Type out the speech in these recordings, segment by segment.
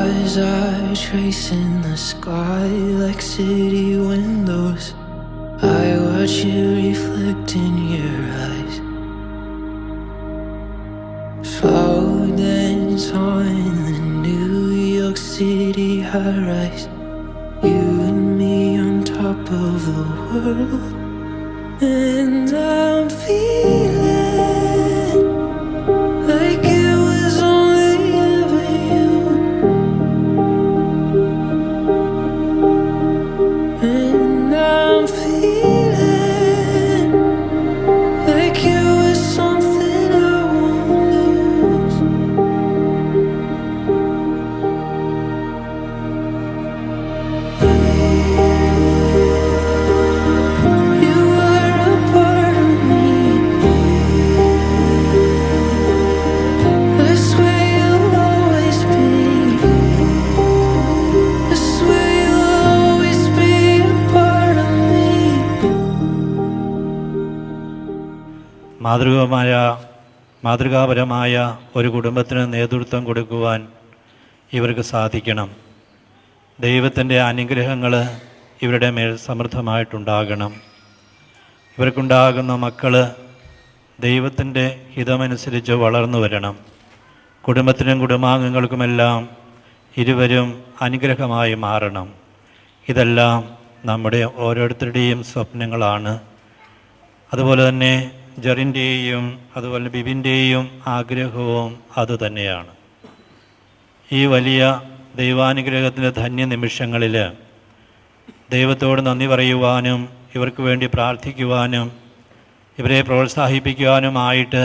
Stars are tracing the sky like city windows. I watch you reflect in your eyes. Slow dance on the New York City high rise. You and me on top of the world. And I'm feeling like it was only ever you. And I'm feeling like it was something I won't lose. You are a part of me. I swear you'll always be. I swear you'll always be a part of me. മാതൃകാപരമായ ഒരു കുടുംബത്തിന് നേതൃത്വം കൊടുക്കുവാൻ ഇവർക്ക് സാധിക്കണം. ദൈവത്തിൻ്റെ അനുഗ്രഹങ്ങൾ ഇവരുടെ മേൽ സമൃദ്ധമായിട്ടുണ്ടാകണം. ഇവർക്കുണ്ടാകുന്ന മക്കൾ ദൈവത്തിൻ്റെ ഹിതമനുസരിച്ച് വളർന്നു വരണം. കുടുംബത്തിനും കുടുംബാംഗങ്ങൾക്കുമെല്ലാം ഇരുവരും അനുഗ്രഹമായി മാറണം. ഇതെല്ലാം നമ്മുടെ ഓരോരുത്തരുടെയും സ്വപ്നങ്ങളാണ്. അതുപോലെ തന്നെ ജെറിൻ്റെയും അതുപോലെ ബിബിൻ്റെയും ആഗ്രഹവും അതുതന്നെയാണ്. ഈ വലിയ ദൈവാനുഗ്രഹത്തിൻ്റെ ധന്യ നിമിഷങ്ങളിൽ ദൈവത്തോട് നന്ദി പറയുവാനും ഇവർക്ക് വേണ്ടി പ്രാർത്ഥിക്കുവാനും ഇവരെ പ്രോത്സാഹിപ്പിക്കുവാനുമായിട്ട്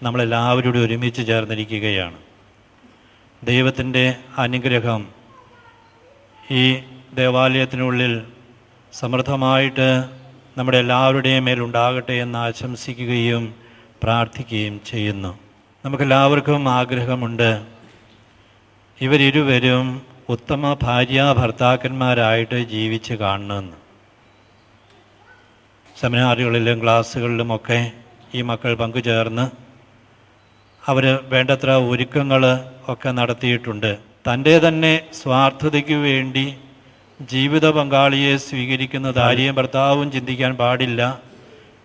നമ്മളെല്ലാവരോടും ഒരുമിച്ച് ചേർന്നിരിക്കുകയാണ്. ദൈവത്തിൻ്റെ അനുഗ്രഹം ഈ ദേവാലയത്തിനുള്ളിൽ സമൃദ്ധമായിട്ട് നമ്മുടെ എല്ലാവരുടെയും മേലുണ്ടാകട്ടെ എന്ന് ആശംസിക്കുകയും പ്രാർത്ഥിക്കുകയും ചെയ്യുന്നു. നമുക്കെല്ലാവർക്കും ആഗ്രഹമുണ്ട് ഇവരിരുവരും ഉത്തമ ഭാര്യ ഭർത്താക്കന്മാരായിട്ട് ജീവിച്ച് കാണണമെന്ന്. സെമിനാറുകളിലും ക്ലാസ്സുകളിലുമൊക്കെ ഈ മക്കൾ പങ്കുചേർന്ന് അവർ വേണ്ടത്ര ഒരുക്കങ്ങൾ ഒക്കെ നടത്തിയിട്ടുണ്ട്. തൻ്റെ തന്നെ സ്വാർത്ഥതയ്ക്ക് വേണ്ടി ജീവിത പങ്കാളിയെ സ്വീകരിക്കുന്ന ഭാര്യയും ഭർത്താവും ചിന്തിക്കാൻ പാടില്ല.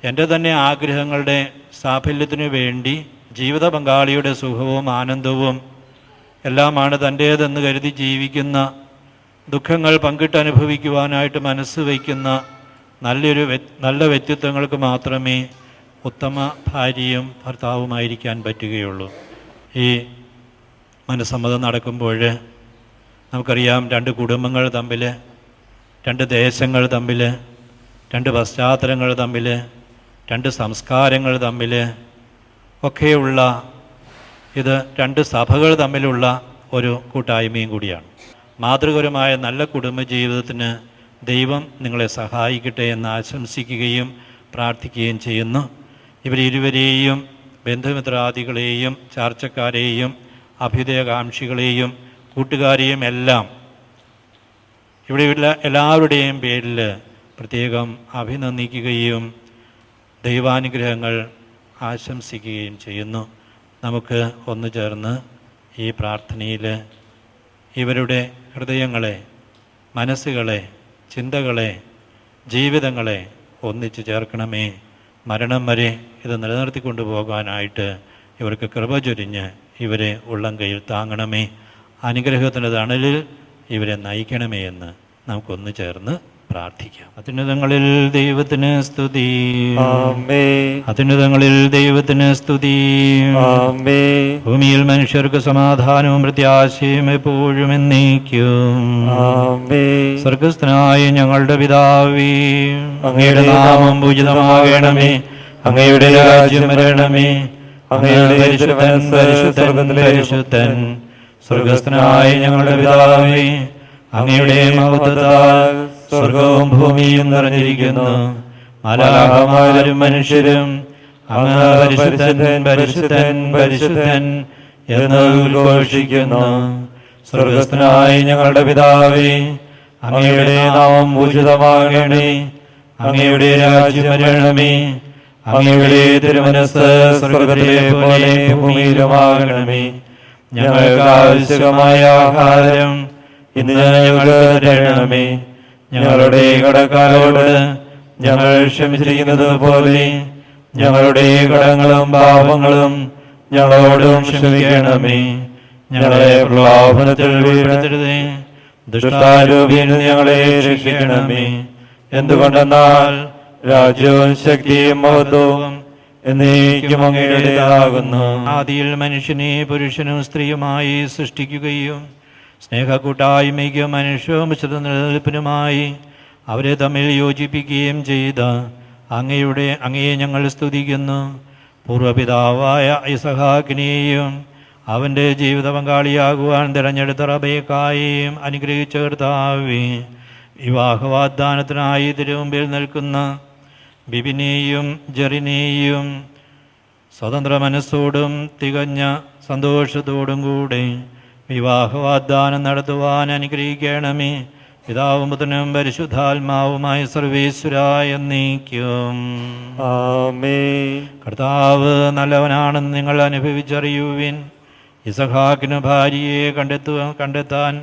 എൻ്റെ തന്നെ ആഗ്രഹങ്ങളുടെ സാഫല്യത്തിനു വേണ്ടി ജീവിത പങ്കാളിയുടെ സുഖവും ആനന്ദവും എല്ലാമാണ് തൻ്റേതെന്ന് കരുതി ജീവിക്കുന്ന, ദുഃഖങ്ങൾ പങ്കിട്ടനുഭവിക്കുവാനായിട്ട് മനസ്സ് വയ്ക്കുന്ന നല്ല വ്യക്തിത്വങ്ങൾക്ക് മാത്രമേ ഉത്തമ ഭാര്യയും ഭർത്താവുമായിരിക്കാൻ പറ്റുകയുള്ളൂ. ഈ മനസ്സമ്മതം നടക്കുമ്പോൾ നമുക്കറിയാം, രണ്ട് കുടുംബങ്ങൾ തമ്മിൽ, രണ്ട് ദേശങ്ങൾ തമ്മിൽ, രണ്ട് പശ്ചാത്തലങ്ങൾ തമ്മിൽ, രണ്ട് സംസ്കാരങ്ങൾ തമ്മിൽ ഒക്കെയുള്ള ഇത് രണ്ട് സഭകൾ തമ്മിലുള്ള ഒരു കൂട്ടായ്മയും കൂടിയാണ്. മാതൃകപരമായ നല്ല കുടുംബജീവിതത്തിന് ദൈവം നിങ്ങളെ സഹായിക്കട്ടെ എന്ന് ആശംസിക്കുകയും പ്രാർത്ഥിക്കുകയും ചെയ്യുന്നു. ഇവരിരുവരെയും ബന്ധുമിത്രാദികളെയും ചാർച്ചക്കാരെയും അഭ്യുദയകാംക്ഷികളെയും കൂട്ടുകാരെയും എല്ലാം ഇവിടെയുള്ള എല്ലാവരുടെയും പേരിൽ പ്രത്യേകം അഭിനന്ദിക്കുകയും ദൈവാനുഗ്രഹങ്ങൾ ആശംസിക്കുകയും ചെയ്യുന്നു. നമുക്ക് ഒന്നു ചേർന്ന് ഈ പ്രാർത്ഥനയിൽ ഇവരുടെ ഹൃദയങ്ങളെ, മനസ്സുകളെ, ചിന്തകളെ, ജീവിതങ്ങളെ ഒന്നിച്ചു ചേർക്കണമേ. മരണം വരെ ഇത് നിലനിർത്തിക്കൊണ്ടു പോകാനായിട്ട് ഇവർക്ക് കൃപ ചൊരിഞ്ഞ് ഇവരെ ഉള്ളം കയ്യിൽ താങ്ങണമേ. അനുഗ്രഹത്തിൻ്റെ തണലിൽ ഇവരെ നയിക്കണമേ എന്ന് നമുക്കൊന്നു ചേർന്ന് പ്രാർത്ഥിക്കാം. അത്യുന്നതങ്ങളിൽ ദൈവത്തിന് സ്തുതി. അത്യുന്നതങ്ങളിൽ ദൈവത്തിന് സ്തുതി. ഭൂമിയിൽ മനുഷ്യർക്ക് സമാധാനവും പ്രത്യാശയും എപ്പോഴും എന്നേക്കും. സ്വർഗസ്ഥനായ ഞങ്ങളുടെ പിതാവേ, അങ്ങയുടെ നാമം പൂജിതമാകണമേ. അങ്ങയുടെ രാജ്യം വരണമേ. അങ്ങയുടെ പരിശുദ്ധൻ പരിശുദ്ധൻ പരിശുദ്ധൻ. സ്വർഗസ്ഥനായ ഞങ്ങളുടെ പിതാവേ, അങ്ങയുടെ മഹത്വത്താൽ സ്വർഗവും ഭൂമിയും നിറഞ്ഞിരിക്കുന്നു. മാലാഖമാരും മനുഷ്യരും അങ്ങ് പരിശുദ്ധൻ പരിശുദ്ധൻ പരിശുദ്ധൻ എന്ന് ഉദ്ഘോഷിക്കുന്നു. സ്വർഗസ്ഥനായ ഞങ്ങളുടെ പിതാവേ, അങ്ങയുടെ നാമം പൂജിതമാകണമേ. അങ്ങയുടെ രാജ്യം വരണമേ. അങ്ങയുടെ തിരുമനസ്സ് സ്വർഗത്തിലെ പോലെ ഭൂമിയിലുമാകണമേ. ഞങ്ങൾക്ക് ആവശ്യമായ ആഹാരം ഇന്ന് ഞങ്ങൾക്ക് തരണമേ. ഞങ്ങളുടെ കടക്കാരോട് ഞങ്ങൾ ക്ഷമിച്ചിരിക്കുന്നത് പോലെ ഞങ്ങളുടെ കടങ്ങളും പാപങ്ങളും ഞങ്ങളോടും ക്ഷമിക്കണമേ. ഞങ്ങളെ പ്രലോഭനത്തിൽ വീഴ്ത്തരുതേ, ദുഷ്ടാരൂപിയിൽ ഞങ്ങളെ രക്ഷിക്കണമേ. എന്തുകൊണ്ടെന്നാൽ രാജ്യവും ശക്തിയും മഹത്വവും എന്നേക്കും അങ്ങയുടേതാകുന്നു. ആദിയിൽ മനുഷ്യനെ പുരുഷനും സ്ത്രീയുമായി സൃഷ്ടിക്കുകയും സ്നേഹക്കൂട്ടായ്മയ്ക്കും മനുഷ്യവംശ നിലനിൽപ്പിനുമായി അവരെ തമ്മിൽ യോജിപ്പിക്കുകയും ചെയ്ത അങ്ങയെ ഞങ്ങൾ സ്തുതിക്കുന്നു. പൂർവ്വപിതാവായ ഇസഹാക്കിനെയും അവൻ്റെ ജീവിത പങ്കാളിയാകുവാൻ തിരഞ്ഞെടുത്ത റബേക്കായെയും അനുഗ്രഹിച്ച കർത്താവേ, വിവാഹവാഗ്ദാനത്തിനായി തിരുമുമ്പിൽ നിൽക്കുന്ന ബിബിനെയും ജെറിനെയും സ്വതന്ത്ര മനസ്സോടും തികഞ്ഞ സന്തോഷത്തോടും കൂടെ വിവാഹവാഗ്ദാനം നടത്തുവാൻ അനുഗ്രഹിക്കണമേ. പിതാവും പുത്രനും പരിശുദ്ധാത്മാവുമായ സർവേശ്വരായ എന്നേക്കും ആമേൻ. കർത്താവ് നല്ലവനാണെന്ന് നിങ്ങൾ അനുഭവിച്ചറിയുവിൻ. ഇസഹാക്കിന് ഭാര്യയെ കണ്ടെത്താൻ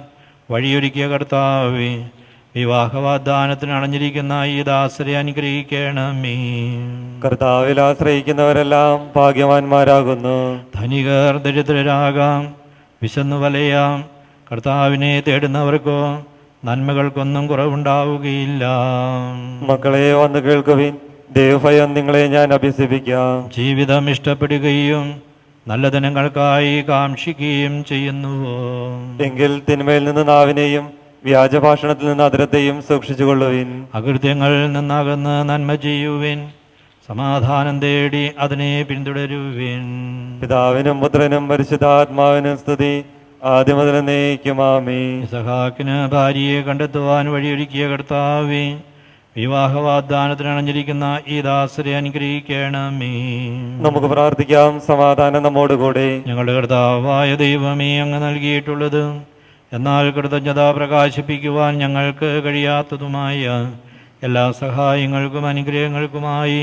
വഴിയൊരുക്കിയ കർത്താവേ, വിവാഹവാഗ്ദാനത്തിന് അണഞ്ഞിരിക്കുന്ന ഈ ദാസരെ അനുഗ്രഹിക്കണമേ. കർത്താവിൽ ആശ്രയിക്കുന്നവരെല്ലാം ഭാഗ്യവാന്മാരാകുന്നു. ധനികർ ദരിദ്രരാകാം, വിശന്നു വലയാം, കർത്താവിനെ തേടുന്നവർക്കോ നന്മകൾക്കൊന്നും കുറവുണ്ടാവുകയില്ല. മക്കളെ വന്നു കേൾക്കുവിൻ, ദൈവഭയം നിങ്ങളെ ഞാൻ അഭ്യസിപ്പിക്കാം. ജീവിതം ഇഷ്ടപ്പെടുകയും നല്ല ദിനങ്ങൾക്കായി കാക്ഷിക്കുകയും ചെയ്യുന്നുവോ? എങ്കിൽ തിന്മയിൽ നിന്ന് നാവിനെയും വ്യാജഭാഷണത്തിൽ നിന്ന് അധരത്തെയും സൂക്ഷിച്ചുകൊള്ളുവിൻ. അകൃത്യങ്ങളിൽ നിന്നകന്ന് നന്മ ചെയ്യുവിൻ, സമാധാനം തേടി അതിനെ പിന്തുടരുവിൻ. പിതാവിനും പുത്രനും പരിശുദ്ധാത്മാവിനും സ്തുതി, ആദ്യം മുതൽ എന്നേക്കും ആമേൻ. ഇസഹാക്കിന് ഭാര്യയെ കണ്ടെത്തുവാൻ വഴിയൊരുക്കിയ കർത്താവേ, വിവാഹവാഗ്ദാനത്തിന് അണഞ്ഞിരിക്കുന്ന ഈ ദാസരെ അനുഗ്രഹിക്കണമേ. നമുക്ക് പ്രാർത്ഥിക്കാം. സമാധാനം നമ്മോടുകൂടെ. ഞങ്ങളുടെ കർത്താവായ ദൈവമേ, അങ്ങ് നൽകിയിട്ടുള്ളത് എന്നാൽ കൃതജ്ഞത പ്രകാശിപ്പിക്കുവാൻ ഞങ്ങൾക്ക് കഴിയാത്തതുമായ എല്ലാ സഹായങ്ങൾക്കും അനുഗ്രഹങ്ങൾക്കുമായി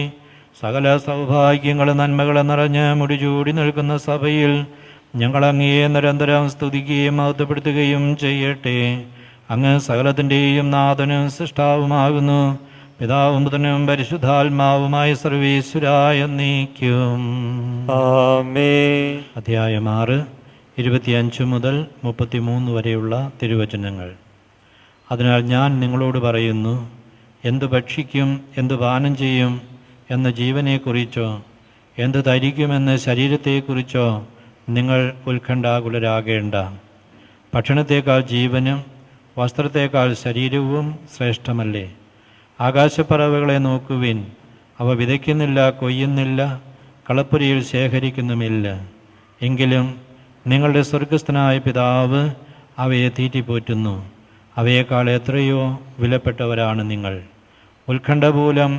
സകല സൗഭാഗ്യങ്ങളും നന്മകളും നിറഞ്ഞ് മുടിചൂടി നിൽക്കുന്ന സഭയിൽ ഞങ്ങൾ അങ്ങയെ നിരന്തരം സ്തുതിക്കുകയും മഹത്വപ്പെടുത്തുകയും ചെയ്യട്ടെ. അങ്ങ് സകലത്തിൻ്റെയും നാഥനും സൃഷ്ടാവുമാകുന്നു. പിതാവും പുത്രനും പരിശുദ്ധാത്മാവുമായ സർവേശ്വരായ എന്നേക്കും ആമേൻ. അധ്യായം 6 25 മുതൽ 33 വരെയുള്ള തിരുവചനങ്ങൾ. അതിനാൽ ഞാൻ നിങ്ങളോട് പറയുന്നു, എന്തു ഭക്ഷിക്കും, എന്തു പാനം ചെയ്യും എന്ന ജീവനെക്കുറിച്ചോ എന്തു ധരിക്കുമെന്ന ശരീരത്തെക്കുറിച്ചോ നിങ്ങൾ ഉത്കണ്ഠാകുലരാകേണ്ട. ഭക്ഷണത്തേക്കാൾ ജീവനും വസ്ത്രത്തേക്കാൾ ശരീരവും ശ്രേഷ്ഠമല്ലേ? ആകാശപ്പറവകളെ നോക്കുവിൻ, അവ വിതയ്ക്കുന്നില്ല, കൊയ്യുന്നില്ല, കളപ്പുരയിൽ ശേഖരിക്കുന്നുമില്ല. എങ്കിലും നിങ്ങളുടെ സ്വർഗസ്ഥനായ പിതാവ് അവയെ തീറ്റിപ്പോറ്റുന്നു. അവയേക്കാൾ എത്രയോ വിലപ്പെട്ടവരാണ് നിങ്ങൾ. ഉത്കണ്ഠമൂലം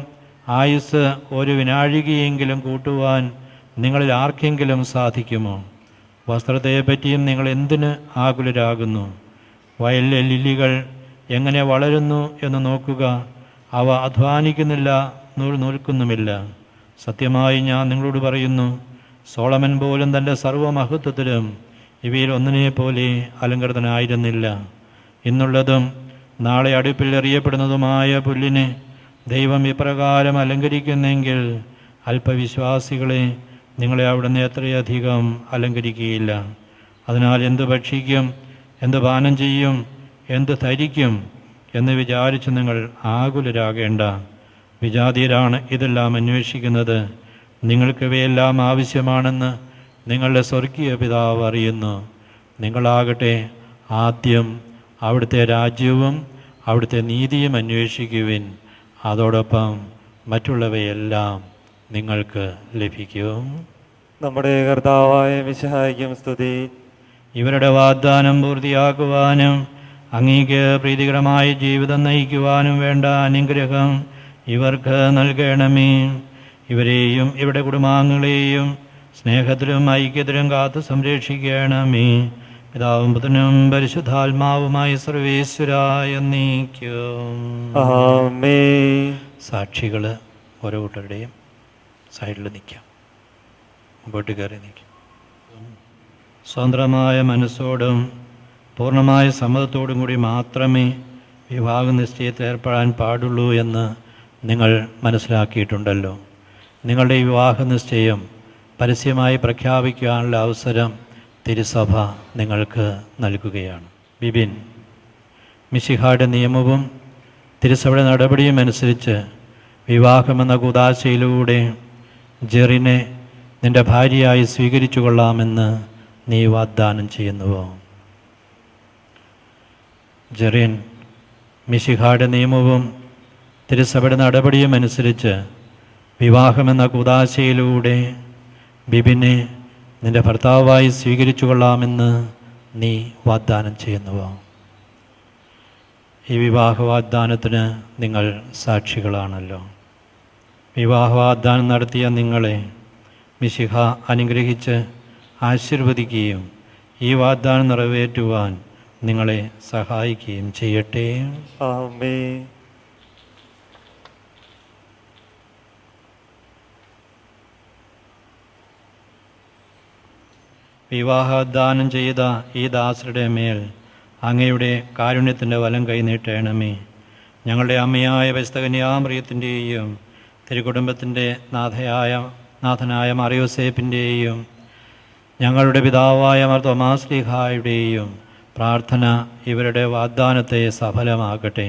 ആയുസ് ഒരു വിനാഴികയെങ്കിലും കൂട്ടുവാൻ നിങ്ങളിൽ ആർക്കെങ്കിലും സാധിക്കുമോ? വസ്ത്രത്തെപ്പറ്റിയും നിങ്ങൾ എന്തിന് ആകുലരാകുന്നു? വയലിലെ ലില്ലികൾ എങ്ങനെ വളരുന്നു എന്ന് നോക്കുക. അവ അധ്വാനിക്കുന്നില്ല, നൂൽക്കുന്നുമില്ല. സത്യമായി ഞാൻ നിങ്ങളോട് പറയുന്നു, സോളമൻ പോലും തൻ്റെ സർവ്വമഹത്വത്തിലും ഇവയിൽ ഒന്നിനെപ്പോലെ അലങ്കൃതനായിരുന്നില്ല. ഇന്നുള്ളതും നാളെ അടുപ്പിൽ എറിയപ്പെടുന്നതുമായ പുല്ലിനെ ദൈവം ഇപ്രകാരം അലങ്കരിക്കുന്നെങ്കിൽ അല്പവിശ്വാസികളെ, നിങ്ങളെ അവിടുന്ന് എത്രയധികം അലങ്കരിക്കുകയില്ല. അതിനാൽ എന്തു ഭക്ഷിക്കും, എന്ത് പാനം ചെയ്യും, എന്ത് ധരിക്കും എന്ന് വിചാരിച്ച് നിങ്ങൾ ആകുലരാകേണ്ട. വിജാതീയരാണ് ഇതെല്ലാം അന്വേഷിക്കുന്നത്. നിങ്ങൾക്കിവയെല്ലാം ആവശ്യമാണെന്ന് നിങ്ങളുടെ സ്വർഗീയ പിതാവ് അറിയുന്നു. നിങ്ങളാകട്ടെ ആദ്യം അവിടുത്തെ രാജ്യവും അവിടുത്തെ നീതിയും അന്വേഷിക്കുവിൻ. അതോടൊപ്പം മറ്റുള്ളവയെല്ലാം നിങ്ങൾക്ക് ലഭിക്കും. നമ്മുടെ കർത്താവായ മിശിഹായ്ക്കും സ്തുതി. ഇവരുടെ വാഗ്ദാനം പൂർത്തിയാക്കുവാനും അങ്ങേക്ക് പ്രീതികരമായ ജീവിതം നയിക്കുവാനും വേണ്ട അനുഗ്രഹം ഇവർക്ക് നൽകണമേ. ഇവരെയും ഇവരുടെ കുടുംബാംഗങ്ങളെയും സ്നേഹത്തിലും ഐക്യത്തിലും കാത്തു സംരക്ഷിക്കണമേ. പിതാവും പുത്രനും പരിശുദ്ധാത്മാവുമായ സർവേശ്വരായ എന്നേക്കും ആമേൻ. സാക്ഷികൾ ഓരോ കൂട്ടരുടെയും സൈഡിൽ നിൽക്കാം, മുമ്പോട്ട് കയറി നിൽക്കാം. സ്വതന്ത്രമായ മനസ്സോടും പൂർണ്ണമായ സമ്മതത്തോടും കൂടി മാത്രമേ വിവാഹ നിശ്ചയത്തിൽ ഏർപ്പെടാൻ പാടുള്ളൂ എന്ന് നിങ്ങൾ മനസ്സിലാക്കിയിട്ടുണ്ടല്ലോ. നിങ്ങളുടെ വിവാഹ നിശ്ചയം പരസ്യമായി പ്രഖ്യാപിക്കാനുള്ള അവസരം തിരുസഭ നിങ്ങൾക്ക് നൽകുകയാണ്. ബിബിൻ, മിശിഹായുടെ നിയമവും തിരുസഭയുടെ നടപടിയും അനുസരിച്ച് വിവാഹമെന്ന കൂദാശയിലൂടെ ജെറിനെ നിന്റെ ഭാര്യയായി സ്വീകരിച്ചു കൊള്ളാമെന്ന് നീ വാഗ്ദാനം ചെയ്യുന്നുവോ? ജെറിൻ, മിശിഹായുടെ നിയമവും തിരുസഭയുടെ നടപടിയും അനുസരിച്ച് വിവാഹമെന്ന കൂദാശയിലൂടെ ബിബിനെ നിന്റെ ഭർത്താവായി സ്വീകരിച്ചു കൊള്ളാമെന്ന് നീ വാഗ്ദാനം ചെയ്യുന്നുവോ? ഈ വിവാഹ വാഗ്ദാനത്തിന് നിങ്ങൾ സാക്ഷികളാണല്ലോ. വിവാഹ വാഗ്ദാനം നടത്തിയ നിങ്ങളെ മിശിഹ അനുഗ്രഹിച്ച് ആശീർവദിക്കുകയും ഈ വാഗ്ദാനം നിറവേറ്റുവാൻ നിങ്ങളെ സഹായിക്കുകയും ചെയ്യട്ടെ. ആമേൻ. വിവാഹദാനം ചെയ്ത ഈ ദാസരുടെ മേൽ അങ്ങയുടെ കാരുണ്യത്തിൻ്റെ വലം കൈ നീട്ടണമേ. ഞങ്ങളുടെ അമ്മയായ പരിശുദ്ധകന്യാമറിയത്തിൻ്റെയും തിരുക്കുടുംബത്തിൻ്റെ നാഥനായ മറിയോസേപ്പിൻ്റെയും ഞങ്ങളുടെ പിതാവായ മാർ തോമാശ്ലീഹായുടെയും പ്രാർത്ഥന ഇവരുടെ വാഗ്ദാനത്തെ സഫലമാക്കട്ടെ.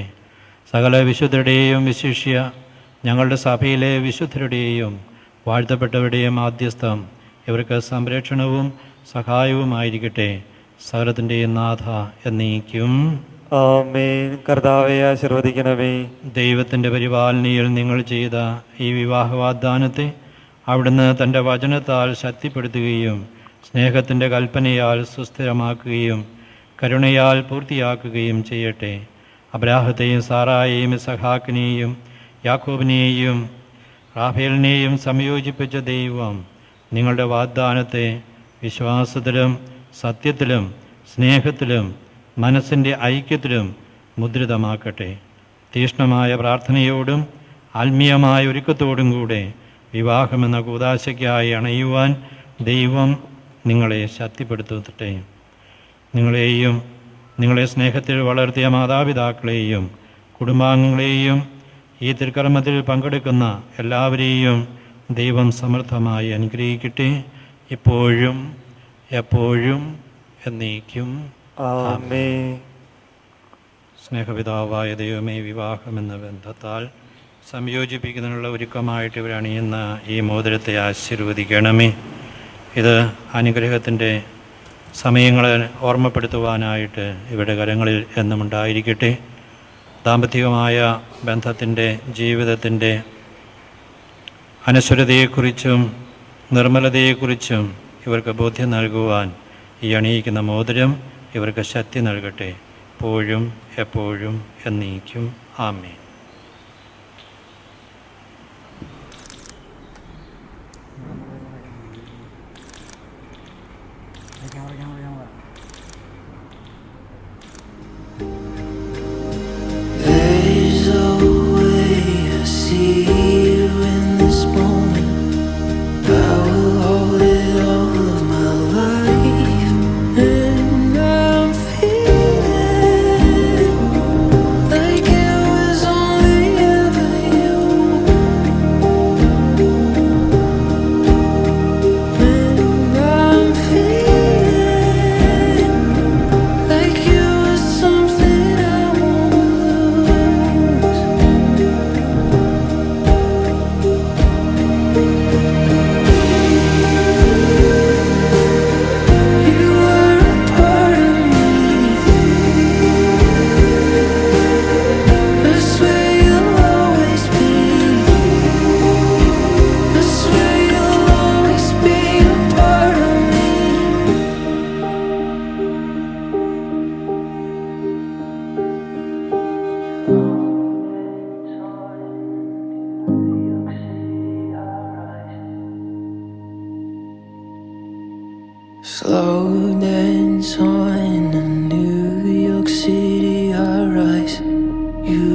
സകല വിശുദ്ധരുടെയും വിശിഷ്യ ഞങ്ങളുടെ സഭയിലെ വിശുദ്ധരുടെയും വാഴ്ത്തപ്പെട്ടവരുടെയും മാധ്യസ്ഥം ഇവർക്ക് സംരക്ഷണവും സഹായവുമായിരിക്കട്ടെ. സകലത്തിൻ്റെയും നാഥ എന്നേക്കും ആമേൻ. കർത്താവേ ആശീർവദിക്കണമേ. ദൈവത്തിൻ്റെ പരിപാലനയിൽ നിങ്ങൾ ചെയ്ത ഈ വിവാഹ വാഗ്ദാനത്തെ അവിടുന്ന് തൻ്റെ വചനത്താൽ ശക്തിപ്പെടുത്തുകയും സ്നേഹത്തിൻ്റെ കൽപ്പനയാൽ സുസ്ഥിരമാക്കുകയും കരുണയാൽ പൂർത്തിയാക്കുകയും ചെയ്യട്ടെ. അബ്രാഹത്തെയും സാറായെയും ഇസഹാക്കിനെയും യാക്കോബിനെയും റാഫേലിനെയും സംയോജിപ്പിച്ച ദൈവം നിങ്ങളുടെ വാഗ്ദാനത്തെ വിശ്വാസത്തിലും സത്യത്തിലും സ്നേഹത്തിലും മനസ്സിൻ്റെ ഐക്യത്തിലും മുദ്രിതമാക്കട്ടെ. തീക്ഷ്ണമായ പ്രാർത്ഥനയോടും ആത്മീയമായ ഒരുക്കത്തോടും കൂടെ വിവാഹമെന്ന കൂദാശയ്ക്കായി അണയുവാൻ ദൈവം നിങ്ങളെ ശക്തിപ്പെടുത്തട്ടെ. നിങ്ങളെയും നിങ്ങളെ സ്നേഹത്തിൽ വളർത്തിയ മാതാപിതാക്കളെയും കുടുംബാംഗങ്ങളെയും ഈ തിരുക്കർമ്മത്തിൽ പങ്കെടുക്കുന്ന എല്ലാവരെയും ദൈവം സമൃദ്ധമായി അനുഗ്രഹിക്കട്ടെ, ഇപ്പോഴും എപ്പോഴും എന്നേക്കും ആമേൻ. സ്നേഹപിതാവായ ദൈവമേ, വിവാഹമെന്ന ബന്ധത്താൽ സംയോജിപ്പിക്കുന്നതിനുള്ള ഒരുക്കമായിട്ട് ഇവർ അണിയുന്ന ഈ മോതിരത്തെ ആശീർവദിക്കണമേ. ഇത് അനുഗ്രഹത്തിൻ്റെ സമയങ്ങളെ ഓർമ്മപ്പെടുത്തുവാനായിട്ട് ഇവരുടെ കരങ്ങളിൽ എന്നും ഉണ്ടായിരിക്കട്ടെ. ദാമ്പത്തികമായ ബന്ധത്തിൻ്റെ ജീവിതത്തിൻ്റെ അനശ്വരതയെക്കുറിച്ചും നിർമ്മലതയെക്കുറിച്ചും ഇവർക്ക് ബോധ്യം നൽകുവാൻ ഈ അണിയിക്കുന്ന മോതിരം ഇവർക്ക് ശക്തി നൽകട്ടെ, എപ്പോഴും എപ്പോഴും എന്നേക്കും. ആമേൻ. There's a way I see you in this moment. I will hold it all of my life, and I'm feeling like it was only ever you. And I'm feeling like you were something I won't lose. You were a part of me. I swear you'll always be. I swear you'll always be a part of me. Slow dance on a New York City high rise. You